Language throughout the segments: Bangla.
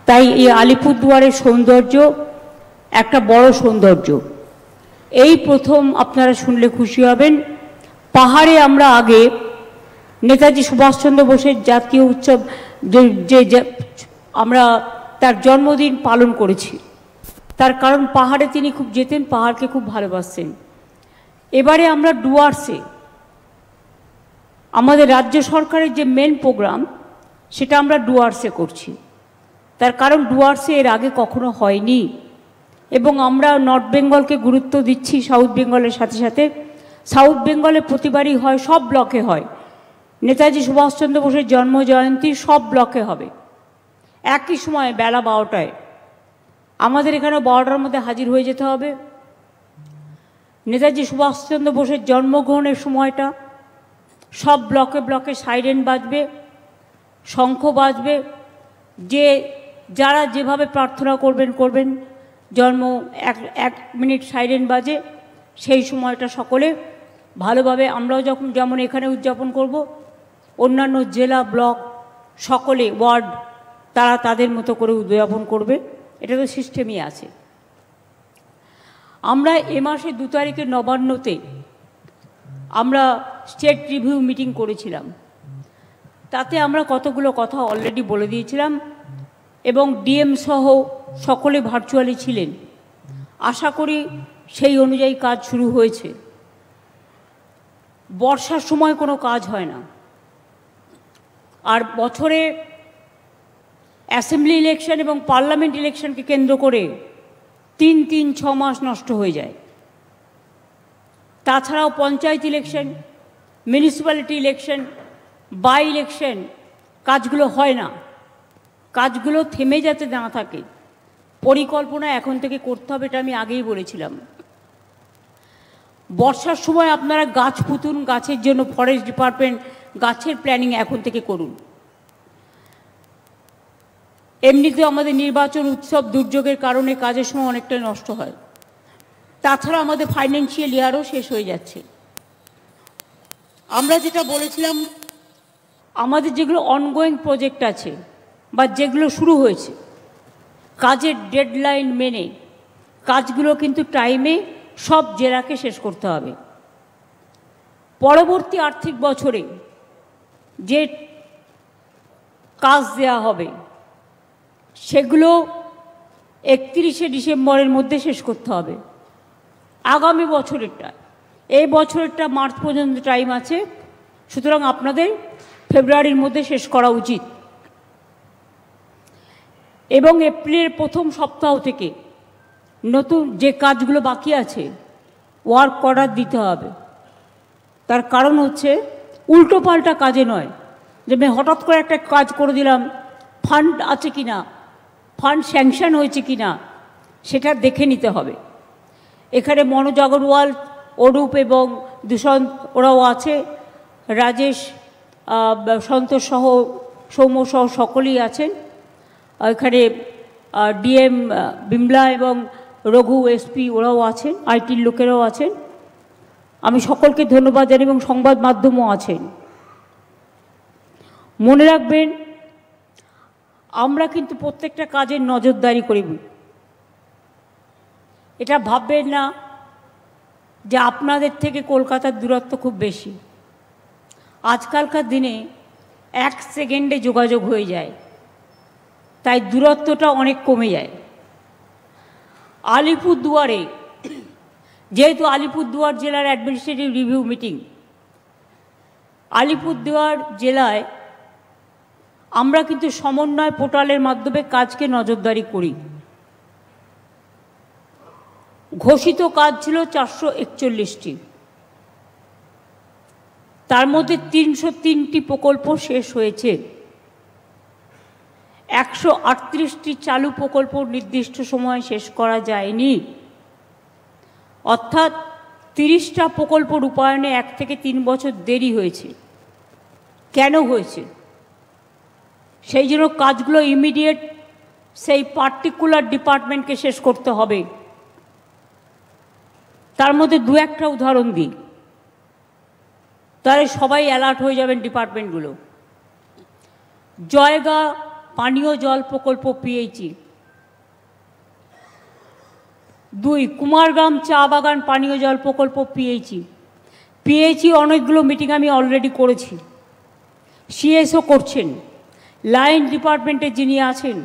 তাই এই আলিপুরদুয়ারের সৌন্দর্য একটা বড় সৌন্দর্য। এই প্রথম আপনারা শুনলে খুশি হবেন, পাহাড়ে আমরা আগে নেতাজি সুভাষচন্দ্র বোসের জাতীয় উৎসব যে আমরা তার জন্মদিন পালন করেছি, তার কারণ পাহাড়ে তিনি খুব যেতেন, পাহাড়কে খুব ভালোবাসতেন। এবারে আমরা ডুয়ার্সে আমাদের রাজ্য সরকারের যে মেন প্রোগ্রাম সেটা আমরা ডুয়ার্সে করছি। তার কারণ ডুয়ার্সে এর আগে কখনো হয়নি এবং আমরা নর্থ বেঙ্গলকে গুরুত্ব দিচ্ছি সাউথ বেঙ্গলের সাথে সাথে। সাউথ বেঙ্গলে প্রতিবারই হয়, সব ব্লকে হয়, নেতাজি সুভাষচন্দ্র বোসের জন্মজয়ন্তী সব ব্লকে হবে একই সময় বেলা 12টায়। আমাদের এখানে 12টার মধ্যে হাজির হয়ে যেতে হবে। নেতাজি সুভাষচন্দ্র বোসের জন্মগ্রহণের সময়টা সব ব্লকে ব্লকে সাইরেন বাজবে, শঙ্খ বাজবে, যে যারা যেভাবে প্রার্থনা করবেন জন্ম 1 মিনিট সাইরেন বাজে, সেই সময়টা সকলে ভালোভাবে আমরাও যেমন এখানে উদযাপন করব, অন্যান্য জেলা ব্লক সকলে ওয়ার্ড তারা তাদের মতো করে উদযাপন করবে। এটা তো সিস্টেমই আছে। আমরা এ মাসে 2 তারিখে নবান্নতে আমরা স্টেট রিভিউ মিটিং করেছিলাম। তাতে আমরা কতগুলো কথা অলরেডি বলে দিয়েছিলাম এবং ডিএম সহ সকলে ভার্চুয়ালি ছিলেন। আশা করি সেই অনুযায়ী কাজ শুরু হয়েছে। বর্ষার সময় কোনো কাজ হয় না, আর বছরে অ্যাসেম্বলি ইলেকশন এবং পার্লামেন্ট ইলেকশনকে কেন্দ্র করে 3-6 মাস নষ্ট হয়ে যায়। তাছাড়াও panchayat election, municipality election, by election কাজগুলো হয় না। কাজগুলো থেমে যাতে না থাকে পরিকল্পনা এখন থেকে করতে হবে, এটা আমি আগেই বলেছিলাম। বর্ষার সময় আপনারা গাছ পুঁতুন, গাছের জন্য ফরেস্ট ডিপার্টমেন্ট গাছের প্ল্যানিং এখন থেকে করুন। এমনিতে আমাদের নির্বাচন, উৎসব, দুর্যোগের কারণে কাজের সময় অনেকটাই নষ্ট হয়। তাছাড়া আমাদের ফাইন্যান্সিয়াল ইয়ারও শেষ হয়ে যাচ্ছে। আমরা যেটা বলেছিলাম, আমাদের যেগুলো অনগোয়িং প্রজেক্ট আছে বা যেগুলো শুরু হয়েছে, কাজের ডেডলাইন মেনে কাজগুলো কিন্তু টাইমে সব জেলাকে শেষ করতে হবে। পরবর্তী আর্থিক বছরে যে কাজ দেওয়া হবে সেগুলো 31শে ডিসেম্বরের মধ্যে শেষ করতে হবে। আগামী বছরেরটা, এই বছরেরটা মার্চ পর্যন্ত টাইম আছে, সুতরাং আপনাদের ফেব্রুয়ারির মধ্যে শেষ করা উচিত। এবং এপ্রিলের প্রথম সপ্তাহ থেকে নতুন যে কাজগুলো বাকি আছে ওয়ার্ক অর্ডার দিতে হবে। তার কারণ হচ্ছে উল্টোপাল্টা কাজে নয়, যে হঠাৎ করে একটা কাজ করে দিলাম, ফান্ড আছে কি না, ফান্ড স্যাংশন হয়েছে কি না সেটা দেখে নিতে হবে। এখানে মনোজ আগরওয়াল, অরূপ এবং দুষ্যন্ত ওরাও আছে, রাজেশ, সন্তোষ সহ, সৌম্য সহ সকলেই আছেন। এখানে ডিএম বিমলা এবং রঘু এসপি ওরাও আছেন, আইটির লোকেরাও আছেন। আমি সকলকে ধন্যবাদ জানাই এবং সংবাদ মাধ্যমও আছেন। মনে রাখবেন, আমরা কিন্তু প্রত্যেকটা কাজের নজরদারি করি। এটা ভাববেন না যে আপনাদের থেকে কলকাতার দূরত্ব খুব বেশি। আজকালকার দিনে 1 সেকেন্ডে যোগাযোগ হয়ে যায়, তাই দূরত্বটা অনেক কমে যায়। আলিপুরদুয়ারে, যেহেতু আলিপুরদুয়ার জেলার অ্যাডমিনিস্ট্রেটিভ রিভিউ মিটিং, আলিপুরদুয়ার জেলায় আমরা কিন্তু সমন্বয় পোর্টালের মাধ্যমে কাজকে নজরদারি করি। ঘোষিত কাজ ছিল 441টি, তার মধ্যে 303টি প্রকল্প শেষ হয়েছে। 138টি চালু প্রকল্প নির্দিষ্ট সময়ে শেষ করা যায়নি, অর্থাৎ 30টা প্রকল্প রূপায়ণে 1 থেকে 3 বছর দেরি হয়েছে। কেন হয়েছে? সেই জন্য কাজগুলো ইমিডিয়েট সেই পার্টিকুলার ডিপার্টমেন্টকে শেষ করতে হবে। তার মধ্যে 2-1টা উদাহরণ দিই, তাহলে সবাই অ্যালার্ট হয়ে যাবেন ডিপার্টমেন্টগুলো। জয়গা পানীয় জল প্রকল্প পিএইচই। 2 কুমারগ্রাম চা বাগান পানীয় জল প্রকল্প পিএইচই অনেকগুলো মিটিং আমি অলরেডি করেছি। সিএসও করছেন, লাইন ডিপার্টমেন্টে যিনি আছেন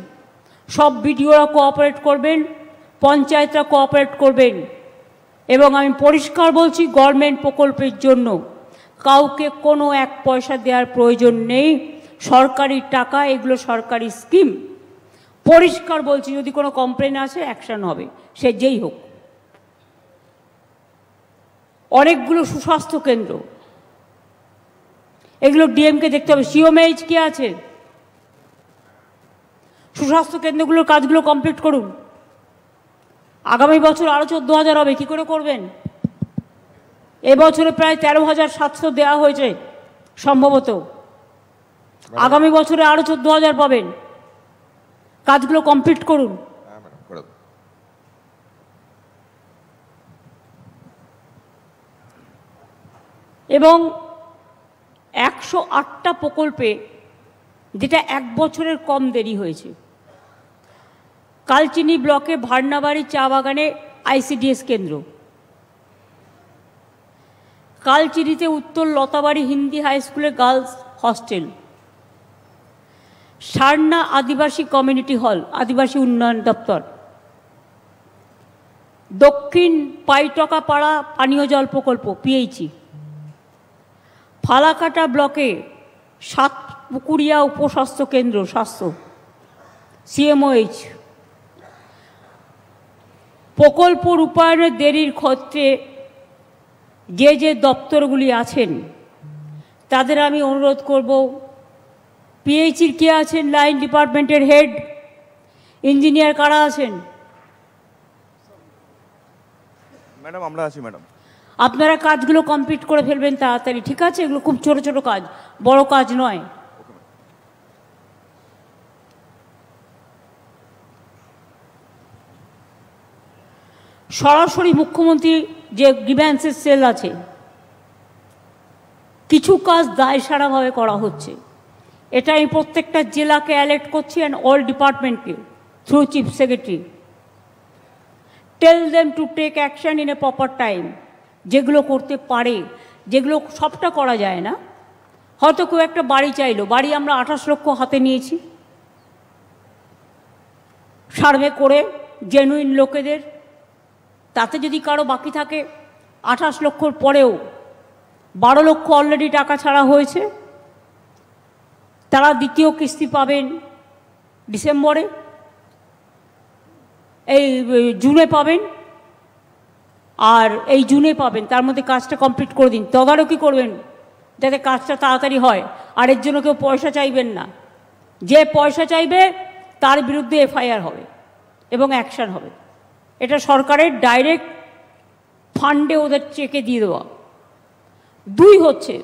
সব বিডিওরা কোঅপারেট করবেন, পঞ্চায়েতরা কোঅপারেট করবেন। এবং আমি পরিষ্কার বলছি, গভর্নমেন্ট প্রকল্পের জন্য কাউকে কোনো 1 পয়সা দেওয়ার প্রয়োজন নেই। সরকারি টাকা, এগুলো সরকারি স্কিম। পরিষ্কার বলছি, যদি কোনো কমপ্লেন আসে অ্যাকশন হবে, সে যেই হোক। অনেকগুলো সুস্বাস্থ্য কেন্দ্র, এগুলো ডিএমকে দেখতে হবে। সিওমএইচ কে আছে? সুস্বাস্থ্য কেন্দ্রগুলোর কাজগুলো কমপ্লিট করুন। আগামী বছর আরও 14,000 হবে, কী করে করবেন? এবছরে প্রায় 13,700 দেওয়া হয়েছে সম্ভবত, আগামী বছরে আরও 14,000 পাবেন। কাজগুলো কমপ্লিট করুন। এবং 108টা প্রকল্পে, যেটা 1 বছরের কম দেরি হয়েছে। কালচিনি ব্লকে ভার্নাবাড়ি চা বাগানে আইসিডিএস কেন্দ্র, কালচিনিতে উত্তর লতাবাড়ি হিন্দি হাই স্কুলে গার্লস হস্টেল, সারনা আদিবাসী কমিউনিটি হল, আদিবাসী উন্নয়ন দপ্তর, দক্ষিণ পাইটকাপাড়া পানীয় জল প্রকল্প পিএইচই, ফালাকাটা ব্লকে সাতপুকুরিয়া উপস্বাস্থ্য কেন্দ্র স্বাস্থ্য সিএমওএইচ। প্রকল্প রূপায়ণের দেরির ক্ষেত্রে যে দপ্তরগুলি আছেন তাদের আমি অনুরোধ করব, পিএইচির কে আছেন? লাইন ডিপার্টমেন্টের হেড, ইঞ্জিনিয়ার কারা আছেন? ম্যাডাম আমরা আছি ম্যাডাম। আপনারা কাজগুলো কমপ্লিট করে ফেলবেন তাড়াতাড়ি, ঠিক আছে? এগুলো খুব ছোট ছোট কাজ, বড় কাজ নয়। সরাসরি মুখ্যমন্ত্রী যে গ্রিভ্যান্সেস সেল আছে, কিছু কাজ দায়সারাভাবে করা হচ্ছে। এটা আমি প্রত্যেকটা জেলাকে অ্যালার্ট করছি অ্যান্ড অল ডিপার্টমেন্টকে through chief secretary. Tell them to take action in a proper time. যেগুলো করতে পারে, যেগুলো সবটা করা যায় না। হয়তো কেউ একটা বাড়ি চাইলো, বাড়ি আমরা 28 লক্ষ হাতে নিয়েছি সার্ভে করে জেনুইন লোকেদের। তাতে যদি কারো বাকি থাকে 28 লক্ষর পরেও 12 লক্ষ অলরেডি টাকা ছাড়া হয়েছে, তারা দ্বিতীয় কিস্তি পাবেন ডিসেম্বরে, এই জুনে পাবেন, আর এই জুনে পাবেন। তার মধ্যে কাজটা কমপ্লিট করে দিন, তদারকি করবেন যাতে কাজটা তাড়াতাড়ি হয়। আর এর জন্য কেউ পয়সা চাইবেন না। যে পয়সা চাইবে তার বিরুদ্ধে এফআইআর হবে এবং অ্যাকশন হবে। এটা সরকারের ডাইরেক্ট ফান্ডে ওদের চেকে দিয়ে দেওয়া। 2 হচ্ছে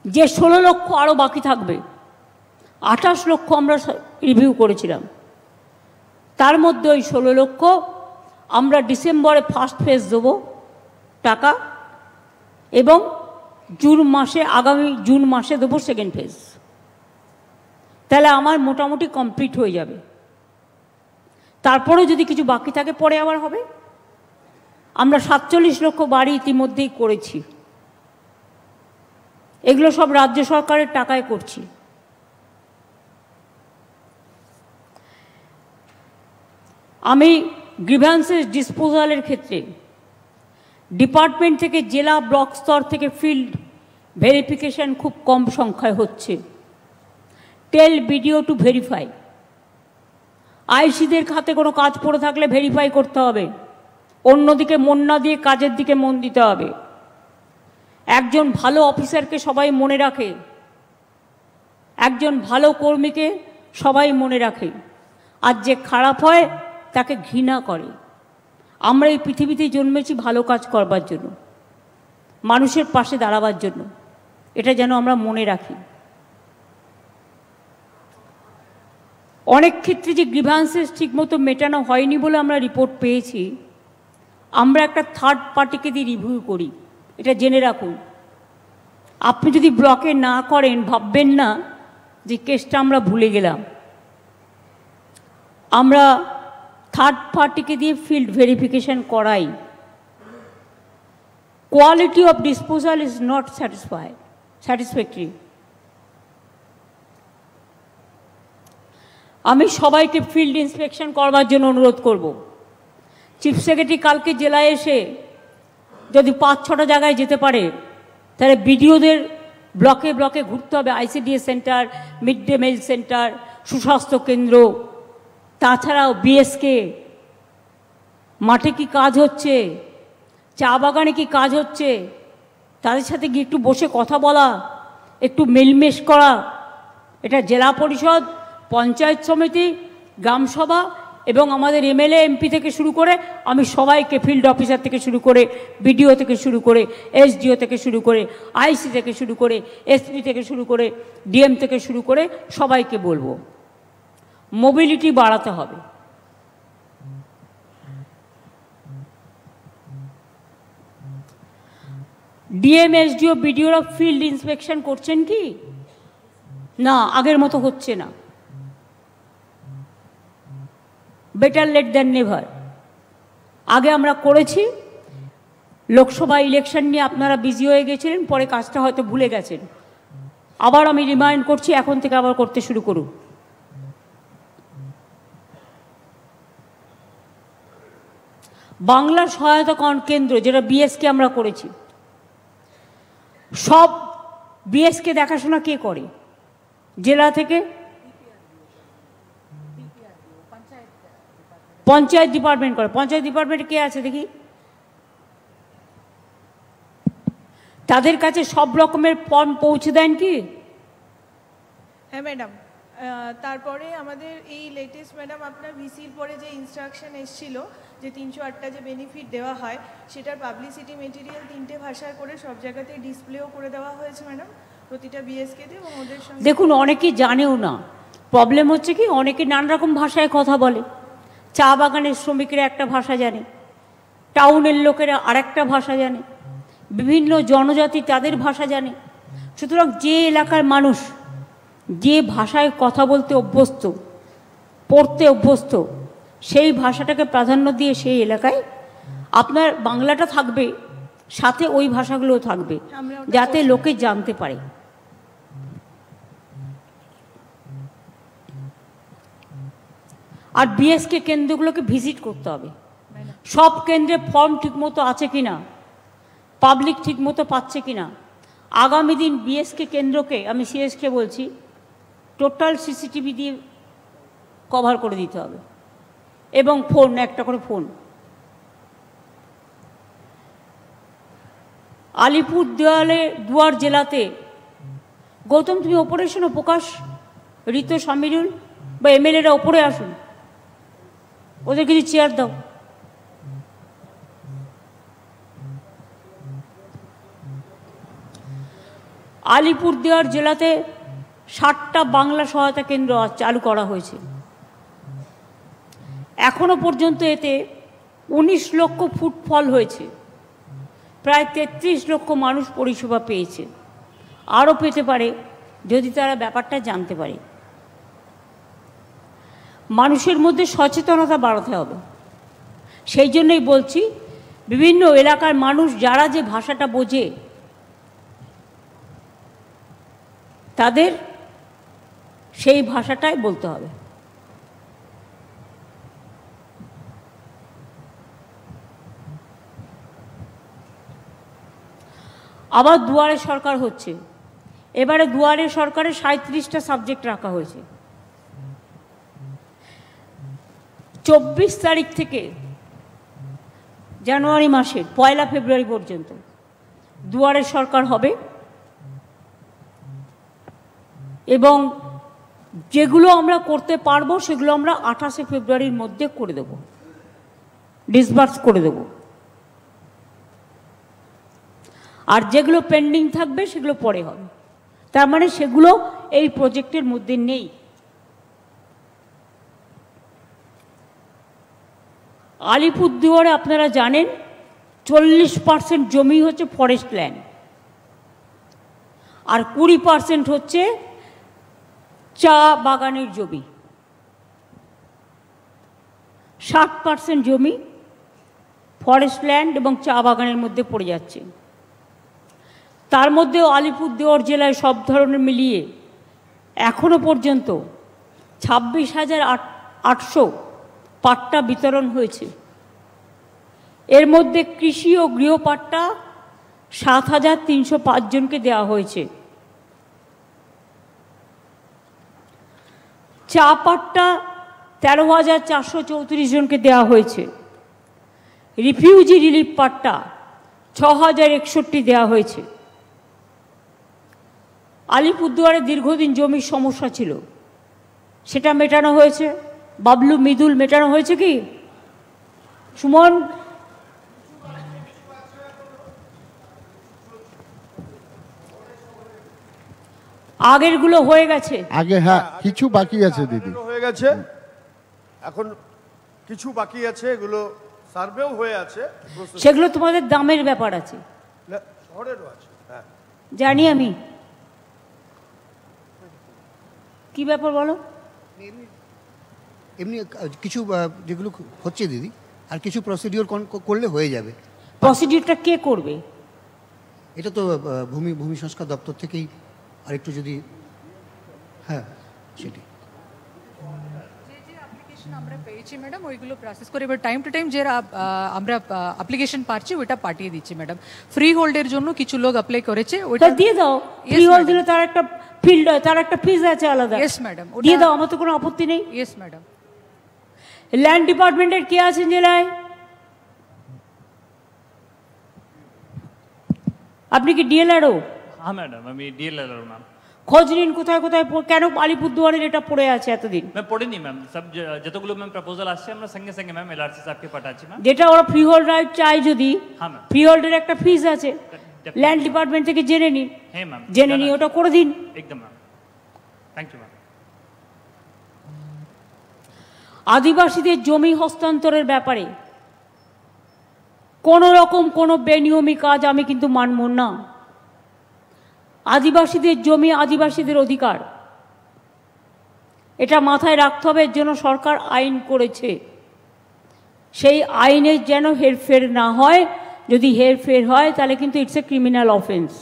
যে 16 লক্ষ আরও বাকি থাকবে, 28 লক্ষ আমরা রিভিউ করেছিলাম, তার মধ্যে ওই 16 লক্ষ আমরা ডিসেম্বরে ফার্স্ট ফেজ দেবো টাকা, এবং আগামী জুন মাসে দেবো সেকেন্ড ফেজ। তাহলে আমার মোটামুটি কমপ্লিট হয়ে যাবে। তারপরেও যদি কিছু বাকি থাকে পরে আবার হবে। আমরা 47 লক্ষ বাড়ি ইতিমধ্যেই করেছি। এগুলো সব রাজ্য সরকারের টাকায় করছি। আমি গ্রিভ্যান্সেস ডিসপোজালের ক্ষেত্রে ডিপার্টমেন্ট থেকে জেলা ব্লক স্তর থেকে ফিল্ড ভেরিফিকেশন খুব কম সংখ্যায় হচ্ছে। টেল বিডিও টু ভেরিফাই। আইসিদের হাতে কোনো কাজ পড়ে থাকলে ভেরিফাই করতে হবে, অন্যদিকে মন না দিয়ে কাজের দিকে মন দিতে হবে। একজন ভালো অফিসারকে সবাই মনে রাখে, একজন ভালো কর্মীকে সবাই মনে রাখে, আর যে খারাপ হয় তাকে ঘৃণা করে। আমরা এই পৃথিবীতে জন্মেছি ভালো কাজ করবার জন্য, মানুষের পাশে দাঁড়াবার জন্য। এটা যেন আমরা মনে রাখি। অনেক ক্ষেত্রে যে গ্রিভ্যান্সেস ঠিকমতো মেটানো হয়নি বলে আমরা রিপোর্ট পেয়েছি, আমরা একটা থার্ড পার্টিকে দিয়ে রিভিউ করি। এটা জেনে রাখুন। আপনি যদি ব্লকে না করেন, ভাববেন না যে কেসটা আমরা ভুলে গেলাম। আমরা থার্ড পার্টিকে দিয়ে ফিল্ড ভেরিফিকেশন করাই। Quality of disposal is not satisfactory. আমি সবাইকে ফিল্ড ইন্সপেকশন করবার জন্য অনুরোধ করব। চিফ সেক্রেটারি কালকে জেলায় এসে যদি 5-6টা জায়গায় যেতে পারে, তাহলে বিডিওদের ব্লকে ব্লকে ঘুরতে হবে। ICDS centre, mid day meal centre, সুস্বাস্থ্য কেন্দ্র, তাছাড়াও বিএসকে মাঠে কি কাজ হচ্ছে, চা বাগানে কি কাজ হচ্ছে, তাদের সাথে গিয়ে একটু বসে কথা বলা, একটু মেলমেশ করা। এটা জেলা পরিষদ, পঞ্চায়েত সমিতি, গ্রামসভা এবং আমাদের এমএলএ এমপি থেকে শুরু করে আমি সবাইকে, ফিল্ড অফিসার থেকে শুরু করে, বিডিও থেকে শুরু করে, এসডিও থেকে শুরু করে, আইসি থেকে শুরু করে, এসপি থেকে শুরু করে, ডিএম থেকে শুরু করে সবাইকে বলবো, মোবিলিটি বাড়াতে হবে। ডিএম, এসডিও, বিডিওরা ফিল্ড ইন্সপেকশন করছেন কি না? আগের মতো হচ্ছে না। Better late than never. আগে আমরা করেছি, লোকসভা ইলেকশন নিয়ে আপনারা বিজি হয়ে গেছিলেন, পরে কাজটা হয়তো ভুলে গেছেন। আবার আমি রিমাইন্ড করছি, এখন থেকে আবার করতে শুরু করুন। বাংলার সহায়তা কেন্দ্র যেটা বিএসকে আমরা করেছি, সব বিএসকে দেখাশোনা কে করে? জেলা থেকে পঞ্চায়েত ডিপার্টমেন্ট করে। পঞ্চায়েত ডিপার্টমেন্টে কে আছে দেখি? তাদের কাছে সব রকমের ফর্ম পৌঁছে দেন কি? হ্যাঁ ম্যাডাম, তারপরে আমাদের এই লেটেস্ট ম্যাডাম আপনার ভিসির পরে যে ইনস্ট্রাকশন এসেছিল যে 308টা যে বেনিফিট দেওয়া হয়, সেটার পাবলিসিটি মেটেরিয়াল 3টে ভাষায় করে সব জায়গাতে ডিসপ্লেও করে দেওয়া হয়েছে ম্যাডাম, প্রতিটা বিএসকেতে। এবং ওদের সঙ্গে দেখুন, অনেকেই জানেও না। প্রবলেম হচ্ছে কি, অনেকে নানা রকম ভাষায় কথা বলে। চা বাগানের শ্রমিকেরা একটা ভাষা জানে, টাউনের লোকেরা আরেকটা ভাষা জানে, বিভিন্ন জনজাতি তাদের ভাষা জানে। সুতরাং যে এলাকার মানুষ যে ভাষায় কথা বলতে অভ্যস্ত, পড়তে অভ্যস্ত, সেই ভাষাটাকে প্রাধান্য দিয়ে সেই এলাকায় আপনার বাংলাটা থাকবে, সাথে ওই ভাষাগুলোও থাকবে, যাতে লোকে জানতে পারে। আর বিএসকে কেন্দ্রগুলোকে ভিজিট করতে হবে। সব কেন্দ্রে ফর্ম ঠিকমতো আছে কিনা, পাবলিক ঠিকমতো পাচ্ছে কিনা। আগামী দিন বিএসকে কেন্দ্রকে, আমি সিএসকে বলছি, টোটাল সিসিটিভি দিয়ে কভার করে দিতে হবে, এবং ফোন, একটা করে ফোন। আলিপুর দুয়ার জেলাতে, গৌতম তুমি ওপরে শোনো, প্রকাশ, ঋতু, সামিরুল বা এমএলএরা ওপরে আসুন, ওদের কিছু চেয়ার দাও। আলিপুরদুয়ার জেলাতে 60টা বাংলা সহায়তা কেন্দ্র চালু করা হয়েছে। এখনো পর্যন্ত এতে 19 লক্ষ ফুটফল হয়েছে, প্রায় 33 লক্ষ মানুষ পরিষেবা পেয়েছে, আরও পেতে পারে যদি তারা ব্যাপারটা জানতে পারে। মানুষের মধ্যে সচেতনতা বাড়াতে হবে। সেই জন্যই বলছি, বিভিন্ন এলাকার মানুষ যারা যে ভাষাটা বোঝে, তাদের সেই ভাষাটাই বলতে হবে। আবার দুয়ারে সরকার হচ্ছে। এবারে দুয়ারে সরকারে 37টা সাবজেক্ট রাখা হয়েছে। 24 তারিখ থেকে জানুয়ারি মাসের 1 ফেব্রুয়ারি পর্যন্ত দুয়ারে সরকার হবে, এবং যেগুলো আমরা করতে পারবো সেগুলো আমরা 28 ফেব্রুয়ারির মধ্যে করে দেব, ডিসবার্স করে দেব। আর যেগুলো পেন্ডিং থাকবে সেগুলো পরে হবে। তার মানে সেগুলো এই প্রজেক্টের মধ্যে নেই। আলিপুরদুয়ারে আপনারা জানেন 40% জমি হচ্ছে ফরেস্ট ল্যান্ড, আর 20% হচ্ছে চা বাগানের জমি, 60% জমি ফরেস্ট ল্যান্ড এবং চা বাগানের মধ্যে পড়ে যাচ্ছে। তার মধ্যেও আলিপুরদুয়ার জেলায় সব ধরনের মিলিয়ে এখনো পর্যন্ত 26,800 পাট্টা বিতরণ হয়েছে। এর মধ্যে কৃষি ও গৃহপাট্টা 7,305 জনকে দেওয়া হয়েছে। চা পাট্টা 13,434 জনকে দেওয়া হয়েছে। রিফিউজি রিলিফ পাট্টা 6,061 দেওয়া হয়েছে। আলিপুরদুয়ারে দীর্ঘদিন জমির সমস্যা ছিল, সেটা মেটানো হয়েছে। বাবলু মৃদুল মেটানো হয়েছে কি? সুমন, আগেরগুলো হয়ে গেছে, আগে হ্যাঁ কিছু বাকি আছে দিদি, হয়ে গেছে, এখন কিছু বাকি আছে, এগুলো সার্ভেও হয়ে আছে, সেগুলো তোমাদের দামের ব্যাপার আছে, শহরেরও আছে। হ্যাঁ জানি আমি। কি ব্যাপার বলো? এমনি কিছু যেগুলো হচ্ছে দিদি, আর কিছু প্রসিডিওর করলে হয়ে যাবে। প্রসিডিওরটা কে করবে? এটা তো ভূমি সংস্কার দপ্তর থেকেই আরেকটু যদি, হ্যাঁ সেটি আমরা পেয়েছি ম্যাডাম, ওইগুলো প্রসেস করে এবার টাইম টু টাইম যে আমরা অ্যাপ্লিকেশন পাচ্ছি ওইটা পাঠিয়ে দিচ্ছি ম্যাডাম। ফ্রি হোল্ডের জন্য কিছু লোক অ্যাপ্লাই করেছে, ওইটা দিয়ে দাও। ফ্রি হোল্ড দিলে তার একটা ফিল্ড, তার একটা ফিজ আছে আলাদা। ইয়েস ম্যাডাম, দিয়ে দাও, আমার তো কোনো আপত্তি নেই। Yes madam. ল্যান্ড ডিপার্টমেন্টের কে আছেন জেলায়? আপনি কি ডিএলআরও? হ্যাঁ ম্যাডাম, আমি ডিএলআরও ম্যাম। খোঁজ নিন কোথায় কোথায়, কেন আলিপুরদুয়ারের এটা পড়ে আছে এতদিন? ম্যাম পড়িনি ম্যাম, সব যতগুলো ম্যাম প্রপোজাল আসছে আমরা সঙ্গে সঙ্গে ম্যাম এলআরসি সাহেবকে পাঠাচ্ছি ম্যাম। যেটা ওরা ফ্রি হোল্ড রাইট চাই যদি, হ্যাঁ ম্যাম, ফ্রি হোল্ডের একটা ফিজ আছে, ল্যান্ড ডিপার্টমেন্ট থেকে জেনে নিন। হ্যাঁ ম্যাম, জেনে নিয়ে ওটা করে দিন। একদম ম্যাম, থ্যাংক ইউ ম্যাম। আদিবাসীদের জমি হস্তান্তরের ব্যাপারে কোনো রকম কোনো বেনিয়মী কাজ আমি কিন্তু মানব না। আদিবাসীদের জমি আদিবাসীদের অধিকার, এটা মাথায় রাখতে হবে। এর জন্য সরকার আইন করেছে, সেই আইনের যেন হেরফের না হয়। যদি হেরফের হয় তাহলে কিন্তু it's a criminal offence.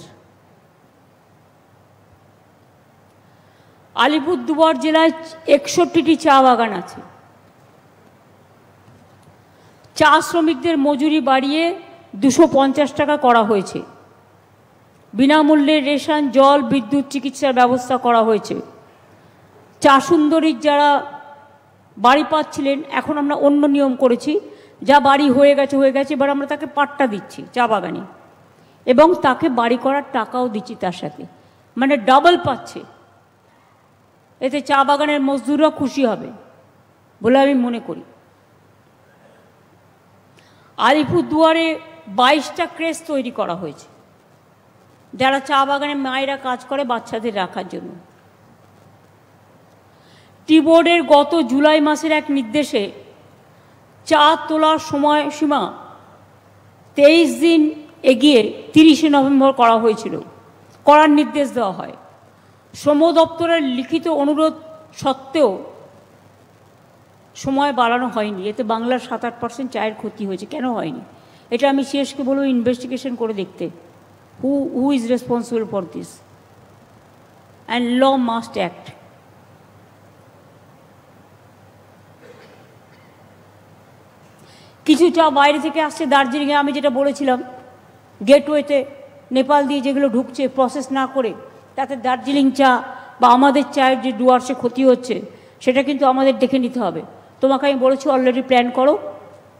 Alipurduar জেলায় 61টি চা বাগান আছে। চা শ্রমিকদের মজুরি বাড়িয়ে 250 টাকা করা হয়েছে। বিনামূল্যে রেশন, জল, বিদ্যুৎ, চিকিৎসার ব্যবস্থা করা হয়েছে। চা সুন্দরীর যারা বাড়ি পাচ্ছিলেন, এখন আমরা অন্য নিয়ম করেছি, যা বাড়ি হয়ে গেছে, এবার আমরা তাকে পাট্টা দিচ্ছি চা বাগানে, এবং তাকে বাড়ি করার টাকাও দিচ্ছি তার সাথে, মানে ডাবল পাচ্ছে। এতে চা বাগানের মজদুররা খুশি হবে বলে আমি মনে করি। আলিপুরদুয়ারে 22টা ক্রেচ তৈরি করা হয়েছে, যারা চা বাগানে মায়েরা কাজ করে বাচ্চাদের রাখার জন্য। টি বোর্ডের গত জুলাই মাসের এক নির্দেশে চা তোলার সময়সীমা 23 দিন এগিয়ে 30শে নভেম্বর করা হয়েছিল, করার নির্দেশ দেওয়া হয়। শ্রম দপ্তরের লিখিত অনুরোধ সত্ত্বেও সময় বাড়ানো হয়নি। এতে বাংলার 7-8% চায়ের ক্ষতি হয়েছে। কেন হয়নি এটা আমি শেষকে বলবো ইনভেস্টিগেশন করে দেখতে। Who is responsible for this, and law must act. কিছু চা বাইরে থেকে আসছে দার্জিলিংয়ে, আমি যেটা বলেছিলাম, গেটওয়েতে নেপাল দিয়ে যেগুলো ঢুকছে প্রসেস না করে, তাতে দার্জিলিং চা বা আমাদের চায়ের যে ডুয়ার্সে ক্ষতি হচ্ছে, সেটা কিন্তু আমাদের দেখে নিতে হবে। তোমাকে আমি বলেছি অলরেডি প্ল্যান করো,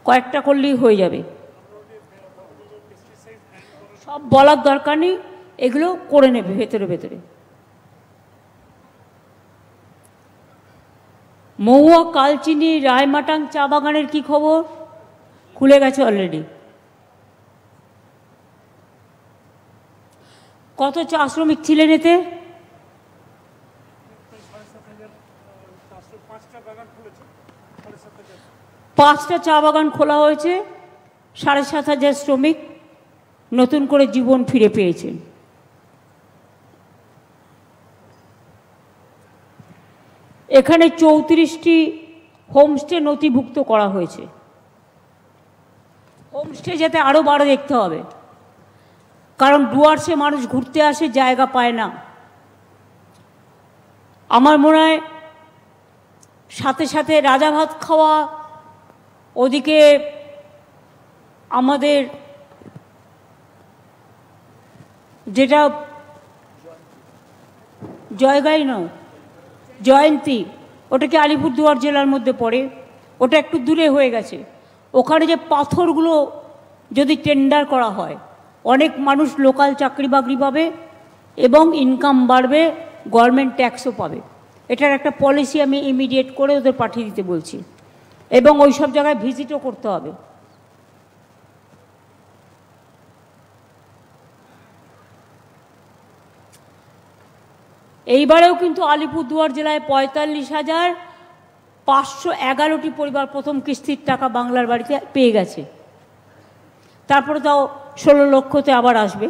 কয়েকটা করলেই হয়ে যাবে, সব বলার দরকার নেই, এগুলো করে নেবে ভেতরে ভেতরে। মহুয়া, কালচিনি, রায়মাটাং চা বাগানের কি খবর? খুলে গেছে অলরেডি। কত চা শ্রমিক ছিলেন এতে? 5টা চা বাগান খোলা হয়েছে, 7,500 শ্রমিক নতুন করে জীবন ফিরে পেয়েছেন। এখানে 34টি হোমস্টে নথিভুক্ত করা হয়েছে। হোমস্টে যাতে আরও বাড়ে দেখতে হবে, কারণ ডুয়ার্সে মানুষ ঘুরতে আসে, জায়গা পায় না। আমার মনে হয় সাথে সাথে রাজা ভাত খাওয়া, ওদিকে আমাদের যেটা জয়গাই নয়, জয়ন্তী, ওটাকে আলিপুরদুয়ার জেলার মধ্যে পড়ে, ওটা একটু দূরে হয়ে গেছে। ওখানে যে পাথরগুলো যদি টেন্ডার করা হয়, অনেক মানুষ লোকাল চাকরি বাকরি পাবে এবং ইনকাম বাড়বে, গভর্নমেন্ট ট্যাক্সও পাবে। এটার একটা পলিসি আমি ইমিডিয়েট করে ওদের পাঠিয়ে দিতে বলছি, এবং ওই সব জায়গায় ভিজিটও করতে হবে। এইবারেও কিন্তু আলিপুরদুয়ার জেলায় 45,511টি পরিবার প্রথম কিস্তির টাকা বাংলার বাড়িতে পেয়ে গেছে। তারপরে তাও 16 লক্ষতে আবার আসবে।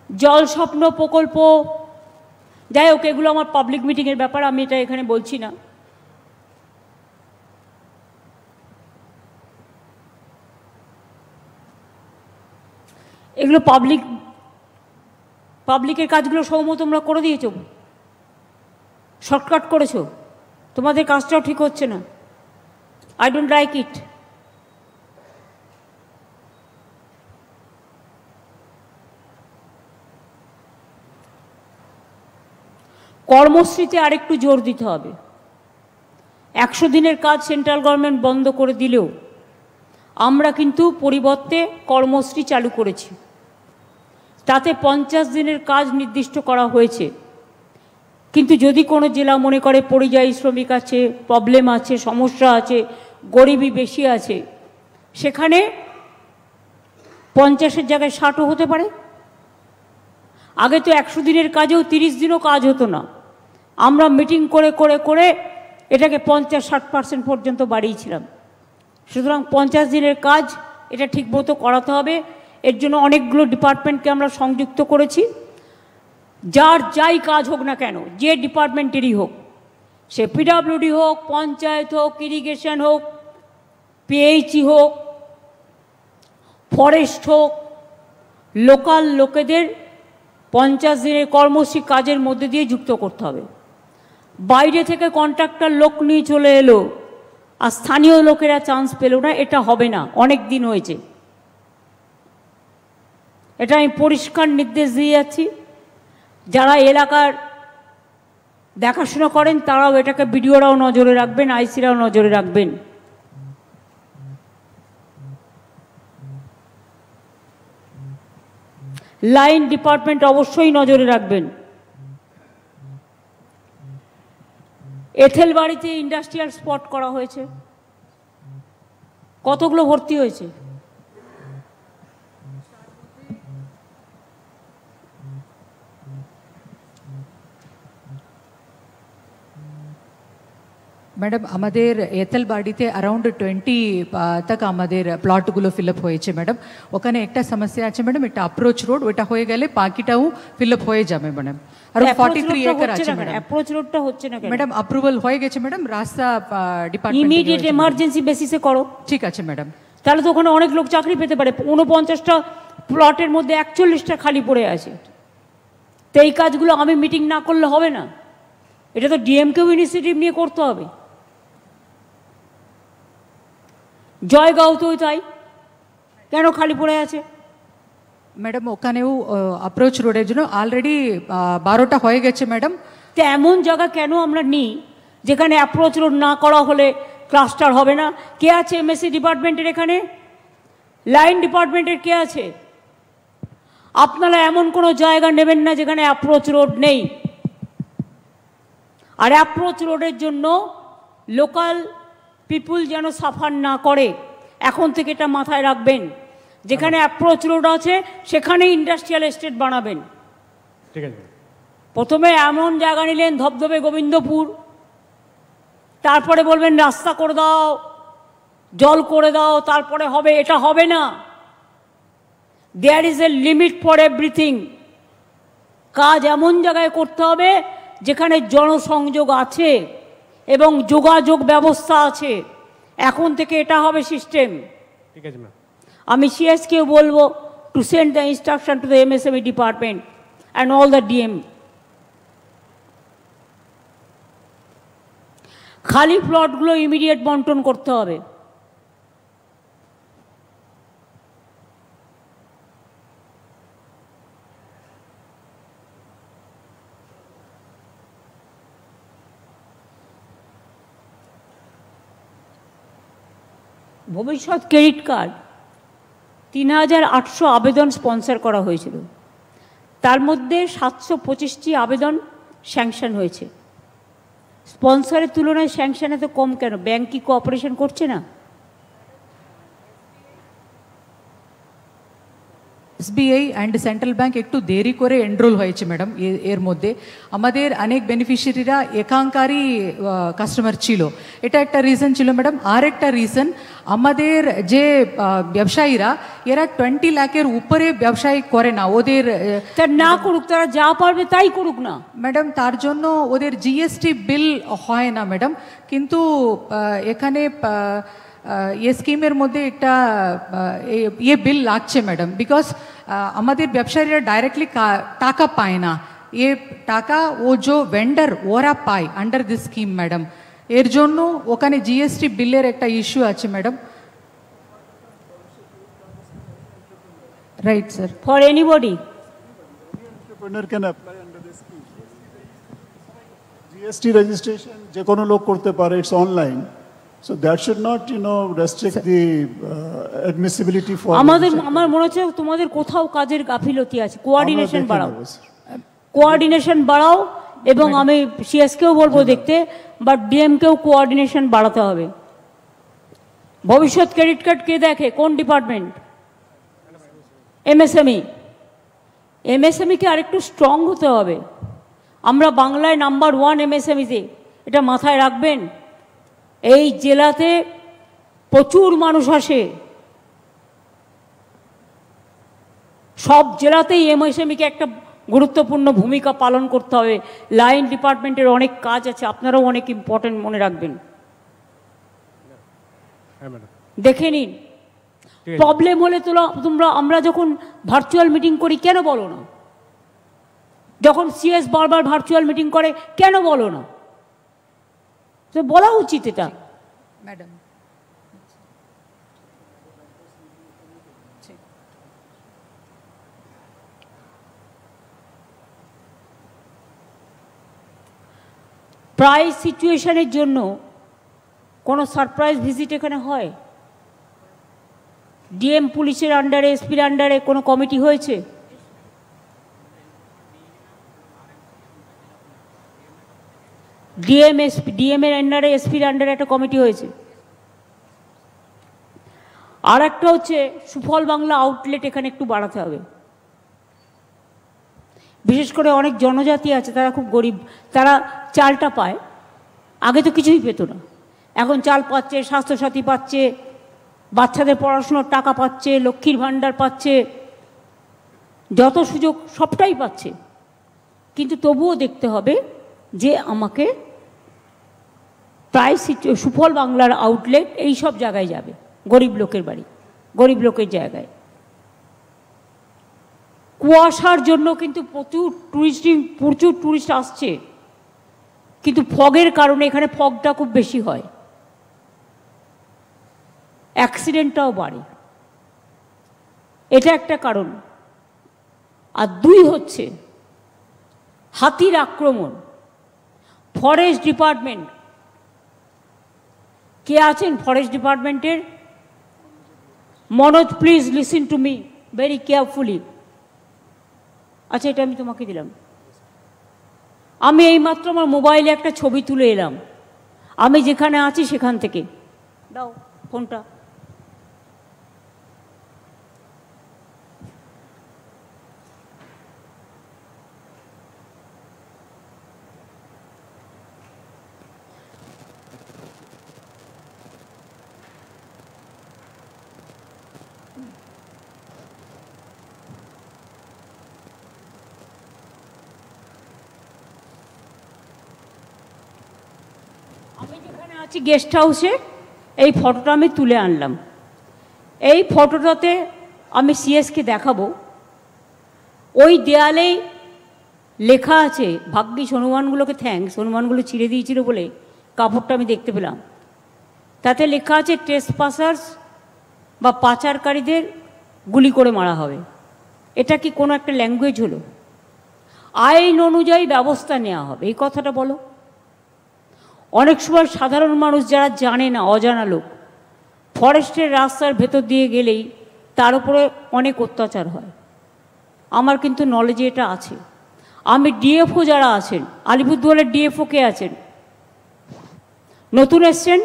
জল স্বপ্ন প্রকল্প, যাই হোক, এগুলো আমার পাবলিক মিটিংয়ের ব্যাপার, আমি এটা এখানে বলছি না। এগুলো পাবলিকের কাজগুলো সৌম্য তোমরা করে দিয়েছ, শর্টকাট করেছো, তোমাদের কাজটাও ঠিক হচ্ছে না। I don't like it. কর্মশ্রীতে আরেকটু জোর দিতে হবে। 100 দিনের কাজ সেন্ট্রাল গভর্নমেন্ট বন্ধ করে দিলেও আমরা কিন্তু পরিবর্তে কর্মশ্রী চালু করেছি। তাতে 50 দিনের কাজ নির্দিষ্ট করা হয়েছে। কিন্তু যদি কোনো জেলা মনে করে পরিযায়ী শ্রমিক আছে, প্রবলেম আছে, সমস্যা আছে, গরিবি বেশি আছে, সেখানে 50-এর জায়গায় 60ও হতে পারে। আগে তো 100 দিনের কাজেও 30 দিনও কাজ হতো না। আমরা মিটিং করে করে করে এটাকে 50-60% পর্যন্ত বাড়িয়েছিলাম। সুতরাং 50 দিনের কাজ এটা ঠিকমতো করাতে হবে। এর জন্য অনেকগুলো ডিপার্টমেন্টকে আমরা সংযুক্ত করেছি। যার যাই কাজ হোক না কেন, যে ডিপার্টমেন্টেরই হোক, সে পিডাব্লিউডি হোক, পঞ্চায়েত হোক, ইরিগেশন হোক, পিএইচই হোক, ফরেস্ট হোক, লোকাল লোকেদের 50 দিনের কর্মসূচি কাজের মধ্যে দিয়ে যুক্ত করতে হবে। বাইরে থেকে কন্ট্রাক্টর লোক নিয়ে চলে এলো আর স্থানীয় লোকেরা চান্স পেল না, এটা হবে না। অনেক দিন হয়েছে, এটা আমি পরিষ্কার নির্দেশ দিয়ে যাচ্ছি। যারা এলাকার দেখাশোনা করেন তারাও এটাকে, বিডিওরাও নজরে রাখবেন, আইসিরাও নজরে রাখবেন। লাইন ডিপার্টমেন্ট অবশ্যই নজরে রাখবেন। এথেল বাড়িতে ইন্ডাস্ট্রিয়াল স্পট করা হয়েছে, কতগুলো ভর্তি হয়েছে? ম্যাডাম আমাদের এথেল বাড়িতে অ্যারাউন্ড 20 তক আমাদের প্লটগুলো ফিল আপ হয়েছে ম্যাডাম। ওখানে একটা সমস্যা আছে ম্যাডাম, এটা অ্যাপ্রোচ রোড, ওটা হয়ে গেলে বাকিটাও ফিল আপ হয়ে যাবে ম্যাডাম। আর 43 একর আছে ম্যাডাম। অ্যাপ্রোচ রোডটা হচ্ছে না কেন ম্যাডাম? অ্যাপ্রুভাল হয়ে গেছে ম্যাডাম, রাস্তা ডিপার্টমেন্ট ইমিডিয়েট এমার্জেন্সি বেসিসে করো। ঠিক আছে ম্যাডাম। তাহলে তো ওখানে অনেক লোক চাকরি পেতে পারে। 49টা প্লটের মধ্যে 41টা খালি পড়ে আছে। তো এই কাজগুলো আমি মিটিং না করলে হবে না, এটা তো ডিএমকেও ইনিশিয়েটিভ নিয়ে করতে হবে। জয়গাঁওতেও তাই, কেন খালি পড়ে আছে? ম্যাডাম ওখানেও অ্যাপ্রোচ রোডের জন্য অলরেডি 12টা হয়ে গেছে ম্যাডাম। তো এমন জায়গা কেন আমরা নিই যেখানে অ্যাপ্রোচ রোড না করা হলে ক্লাস্টার হবে না? কে আছে এমএসসি ডিপার্টমেন্টের এখানে? লাইন ডিপার্টমেন্টের কে আছে? আপনারা এমন কোনো জায়গা নেবেন না যেখানে অ্যাপ্রোচ রোড নেই। আর অ্যাপ্রোচ রোডের জন্য লোকাল পিপুল যেন সাফার না করে, এখন থেকে এটা মাথায় রাখবেন। যেখানে অ্যাপ্রোচ রোড আছে সেখানে ইন্ডাস্ট্রিয়াল এস্টেট বানাবেন। ঠিক আছে। প্রথমে এমন জায়গা নিলেন ধবধবে গোবিন্দপুর, তারপরে বলবেন রাস্তা করে দাও, জল করে দাও, তারপরে হবে। এটা হবে না। There is a limit for everything. কাজ এমন জায়গায় করতে হবে যেখানে জনসংযোগ আছে এবং যোগাযোগ ব্যবস্থা আছে। এখন থেকে এটা হবে সিস্টেম। ঠিক আছে ম্যাম। আমি সিএসকেও বলবো to send the instruction to the MSME department and all the DM. খালি প্লটগুলো ইমিডিয়েট বন্টন করতে হবে। ভবিষ্যৎ ক্রেডিট কার্ড ৩,৮০০ আবেদন স্পন্সর করা হয়েছিল, তার মধ্যে ৭২৫টি আবেদন স্যাংশন হয়েছে। স্পন্সরের তুলনায় স্যাংশন এত কম কেন? ব্যাংক কি কোঅপারেশন করছে না? এসবিআই অ্যান্ড সেন্ট্রাল ব্যাংক একটু দেরি করে এনরোল হয়েছে ম্যাডাম। এর মধ্যে আমাদের অনেক বেনিফিশিয়ারিরা একাঙ্কারী কাস্টমার ছিল, এটা একটা রিজন ছিল ম্যাডাম। আর একটা রিজন, আমাদের যে ব্যবসায়ীরা এরা 20 লাখের উপরে ব্যবসায়ী করে না, ওদের না করুক, তারা যা পারবে তাই করুক না ম্যাডাম। তার জন্য ওদের জিএসটি বিল হয় না ম্যাডাম। কিন্তু এখানে ये স্কিমের মধ্যে একটা ये বিল লাগছে ম্যাডাম, বিকজ আমাদের ব্যবসায়ীরা ডাইরেক্টলি টাকা পায় না। এ টাকা ও যে ভেন্ডার ওরা পায় আন্ডার দিস স্কিম ম্যাডাম। এর জন্য ওখানে জিএসটি বিলের একটা ইস্যু আছে madam. Right sir. For anybody entrepreneur can apply under this scheme. GST registration যে কোনো লোক করতে পারে, it's online. So that should not, restrict the admissibility for. আমার মনে হচ্ছে তোমাদের কোথাও কাজের গাফিলতি আছে। কোঅর্ডিনেশন বাড়াও, কোঅর্ডিনেশন বাড়াও, এবং আমি সিএসকেও বলবো দেখতে, বাট ডিএমকেও কোঅর্ডিনেশন বাড়াতে হবে। ভবিষ্যৎ ক্রেডিট কার্ড কে দেখে? কোন ডিপার্টমেন্ট? এমএসএমই। এমএসএমইকে আরেকটু স্ট্রং হতে হবে। আমরা বাংলায় নাম্বার 1 এমএসএমইতে, এটা মাথায় রাখবেন। এই জেলাতে প্রচুর মানুষ আসে, সব জেলাতেই এমএসএমইকে একটা গুরুত্বপূর্ণ ভূমিকা পালন করতে হবে। লাইন ডিপার্টমেন্টের অনেক কাজ আছে, আপনারাও অনেক ইম্পর্টেন্ট মনে রাখবেন। দেখে নিন, প্রবলেম হলে আমরা যখন ভার্চুয়াল মিটিং করি কেন বলো না? যখন সিএস বারবার ভার্চুয়াল মিটিং করে কেন বলো না? তো বলা উচিত এটা ম্যাডাম। প্রাইস সিচুয়েশনের জন্য কোনো সারপ্রাইজ ভিজিট এখানে হয়? ডিএম পুলিশের আন্ডারে, এসপির আন্ডারে কোনো কমিটি হয়েছে? ডিএম এর আন্ডারে, এসপির আন্ডারে একটা কমিটি হয়েছে। আর একটা হচ্ছে সুফল বাংলা আউটলেট এখানে একটু বাড়াতে হবে। বিশেষ করে অনেক জনজাতি আছে, তারা খুব গরিব, তারা চালটা পায়, আগে তো কিছুই পেত না, এখন চাল পাচ্ছে, স্বাস্থ্যসাথী পাচ্ছে, বাচ্চাদের পড়াশোনার টাকা পাচ্ছে, লক্ষ্মীর ভাণ্ডার পাচ্ছে, যত সুযোগ সবটাই পাচ্ছে। কিন্তু তবুও দেখতে হবে যে আমাকে প্রায় সুফল বাংলার আউটলেট এই সব জায়গায় যাবে, গরিব লোকের বাড়ি, গরিব লোকের জায়গায়। কুয়াশার জন্য কিন্তু প্রচুর টুরিস্ট আসছে, কিন্তু ফগের কারণে এখানে ফগটা খুব বেশি হয়, অ্যাক্সিডেন্টটাও বাড়ে, এটা একটা কারণ। আর 2 হচ্ছে হাতির আক্রমণ। ফরেস্ট ডিপার্টমেন্ট, কে আছেন ফরেস্ট ডিপার্টমেন্টের? Manoj, please listen to me very carefully. আচ্ছা, এটা আমি তোমাকে দিলাম। আমি এইমাত্র আমার মোবাইলে একটা ছবি তুলে এলাম, আমি যেখানে আছি সেখান থেকে। দাও ফোনটা। আছি গেস্ট হাউসে, এই ফটোটা আমি তুলে আনলাম। এই ফটোটাতে আমি সিএসকে দেখাবো, ওই দেয়ালেই লেখা আছে, ভাগ্যিস হনুমানগুলোকে থ্যাঙ্কস, হনুমানগুলো ছিঁড়ে দিয়েছিল বলে কাপড়টা আমি দেখতে পেলাম। তাতে লেখা আছে ট্রেসপাসার্স বা পাচারকারীদের গুলি করে মারা হবে। এটা কি কোনো একটা ল্যাঙ্গুয়েজ হলো? আইন অনুযায়ী ব্যবস্থা নেওয়া হবে, এই কথাটা বলো। অনেক সময় সাধারণ মানুষ যারা জানে না, অজানা লোক, ফরেস্টের রাস্তার ভেতর দিয়ে গেলেই তার উপরে অনেক অত্যাচার হয়। আমার কিন্তু নলেজে এটা আছে। আমি ডিএফও যারা আছেন, আলিপুরদুয়ারের ডিএফও কে আছেন? নতুন এসছেন?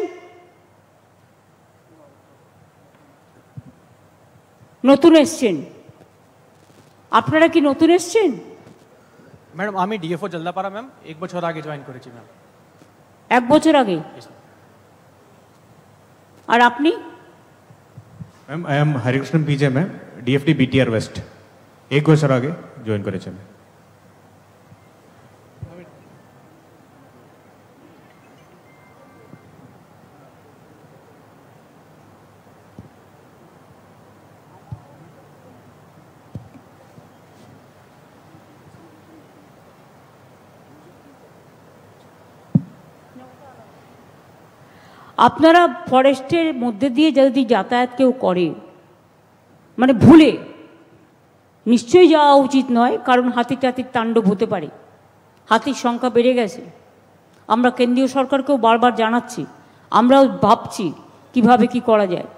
নতুন এসছেন? আপনারা কি নতুন এসছেন? ম্যাডাম আমি ডিএফও জলদাপাড়া ম্যাম, 1 বছর আগে জয়েন করেছি ম্যাম। 1 বছর আগে? আর আপনি? Ma'am I am Harikrishna PJ ma'am, ডিএফডি BTR West, 1 বছর আগে জয়েন করেছি ম্যাম। আপনারা ফরেস্টের মধ্যে দিয়ে যদি যাতায়াত কেউ করে, মানে ভুলে, নিশ্চয়ই যাওয়া উচিত নয়, কারণ হাতি টাতির তাণ্ডব হতে পারে। হাতির সংখ্যা বেড়ে গেছে, আমরা কেন্দ্রীয় সরকারকেও বারবার জানাচ্ছি, আমরাও ভাবছি কিভাবে কি করা যায়।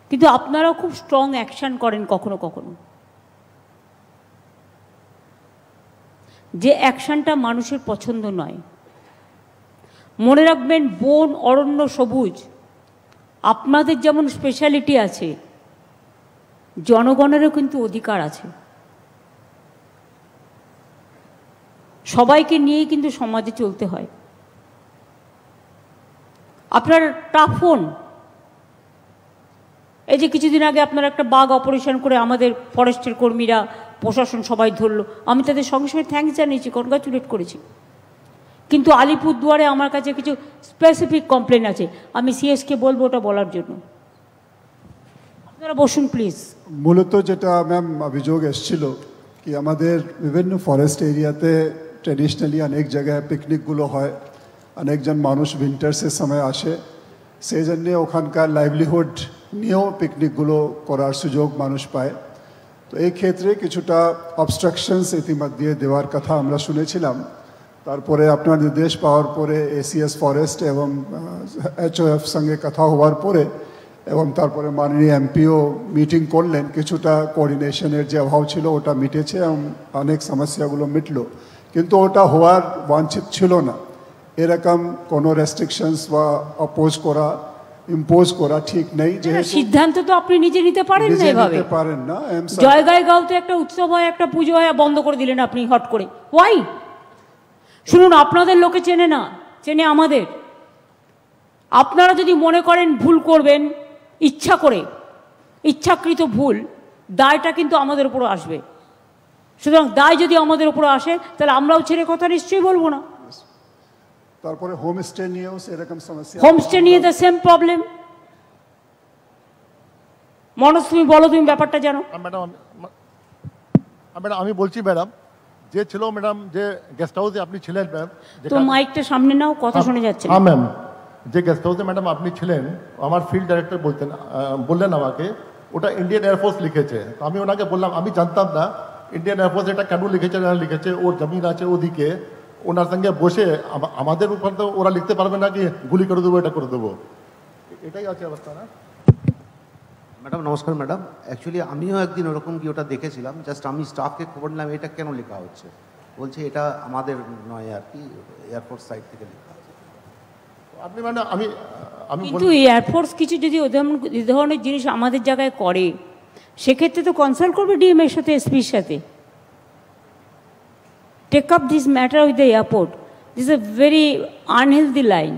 কিন্তু আপনারাও খুব স্ট্রং অ্যাকশন করেন কখনো কখনো, যে অ্যাকশনটা মানুষের পছন্দ নয়। মনে রাখবেন, বন, অরণ্য, সবুজ আপনাদের যেমন স্পেশালিটি আছে, জনগণেরও কিন্তু অধিকার আছে। সবাইকে নিয়েই কিন্তু সমাজে চলতে হয়। আপনার টাফ হন। এই যে কিছুদিন আগে আপনারা একটা বাঘ অপারেশন করে আমাদের ফরেস্টের কর্মীরা, প্রশাসন সবাই ধরলো, আমি তাদের সঙ্গে সঙ্গে থ্যাঙ্কস জানিয়েছি, কনগ্রাচুলেট করেছি। কিন্তু আলিপুরদুয়ারে আমার কাছে কিছু স্পেসিফিক কমপ্লেন আছে, আমি সিএসকে বলবো ওটা বলার জন্য। আপনারা বসুন প্লিজ। মূলত যেটা ম্যাম অভিযোগ এসেছিল কি আমাদের বিভিন্ন ফরেস্ট এরিয়াতে ট্র্যাডিশনালি অনেক জায়গায় পিকনিকগুলো হয়, অনেকজন মানুষ উইন্টার্সের সময় আসে, সেই জন্যে ওখানকার লাইভলিহুড নিয়েও পিকনিকগুলো করার সুযোগ মানুষ পায়। তো এই ক্ষেত্রে কিছুটা অবস্ট্রাকশনস ইতিমধ্যে দেওয়ার কথা আমরা শুনেছিলাম। তারপরে আপনার নির্দেশ পাওয়ার পরে এসিএস ফরেস্ট এবং এইচওএফ সঙ্গে কথা হওয়ার পরে এবং তারপরে মাননীয় এমপিও মিটিং করলেন, কিছুটা কোঅর্ডিনেশনের যে অভাব ছিল ওটা মিটেছে এবং অনেক সমস্যাগুলো মিটলো। কিন্তু ওটা হওয়ার বাঞ্ছিত ছিল না। এরকম কোনো রেস্ট্রিকশনস বা অপোজ করা, ইম্পোজ করা ঠিক নেই। যে সিদ্ধান্ত তো আপনি নিজে নিতে পারেন না, এভাবে নিতে পারেন না। জয়গায় গাঁওতে একটা উৎসব হয়, একটা পুজো হয়, বন্ধ করে দিলেন আপনি হট করে। ওয়াই? শুনুন, আপনাদের লোকে চেনে না, চেনে আমাদের। আপনারা যদি মনে করেন ভুল করবেন ইচ্ছা করে, ইচ্ছাকৃত ভুল, দায়টা কিন্তু আমাদের উপর আসবে। সুতরাং দায় যদি আমাদের উপর আসে, তাহলে আমরাও ছেড়ে কথা নিশ্চয়ই বলবো না। তারপরে হোমস্টে নিয়েও সেরকম সমস্যা। হোমস্টে নিয়ে দ্য সেম প্রবলেম। মনোজ, তুমি বলো, তুমি ব্যাপারটা জানো। ম্যাডাম আমি বলছি ম্যাডাম, যে ছিল ম্যাডাম যে গেস্ট হাউসে আপনি ছিলেন ম্যাম, তো মাইকটা সামনে নাও, কথা শোনা যাচ্ছে না। হ্যাঁ ম্যাম, যে গেস্ট হাউসে ম্যাডাম আপনি ছিলেন, আমার ফিল্ড ডাইরেক্টর বললেন আমাকে ওটা ইন্ডিয়ান এয়ারফোর্স লিখেছে। তো আমি ওনাকে বললাম আমি জানতাম না ইন্ডিয়ান এয়ারফোর্স এটা কেন লিখেছে না লিখেছে, ওর জমিন আছে ওদিকে, ওনার সঙ্গে বসে আমাদের উপর তো ওরা লিখতে পারবে না কি গুলি করে দেবো, এটা করে দেবো, এটাই আছে অবস্থা না। ম্যাডাম নমস্কার ম্যাডাম, অ্যাকচুয়ালি আমিও একদিন ওরকম কি ওটা দেখেছিলাম, জাস্ট আমি স্টাফকে খবর নিলাম এটা কেন লেখা হচ্ছে, বলছে এটা আমাদের নয় আর কি, এয়ারফোর্স সাইড থেকে লেখা আছে। আপনি মানে আমি কিন্তু এয়ারফোর্স কিছু যদি এই ধরনের জিনিস আমাদের জায়গায় করে, সেক্ষেত্রে তো কনসাল্ট করবে ডিএম এর সাথে, এসপির সাথে। Take up this matter with the airport. This a very unhealthy line.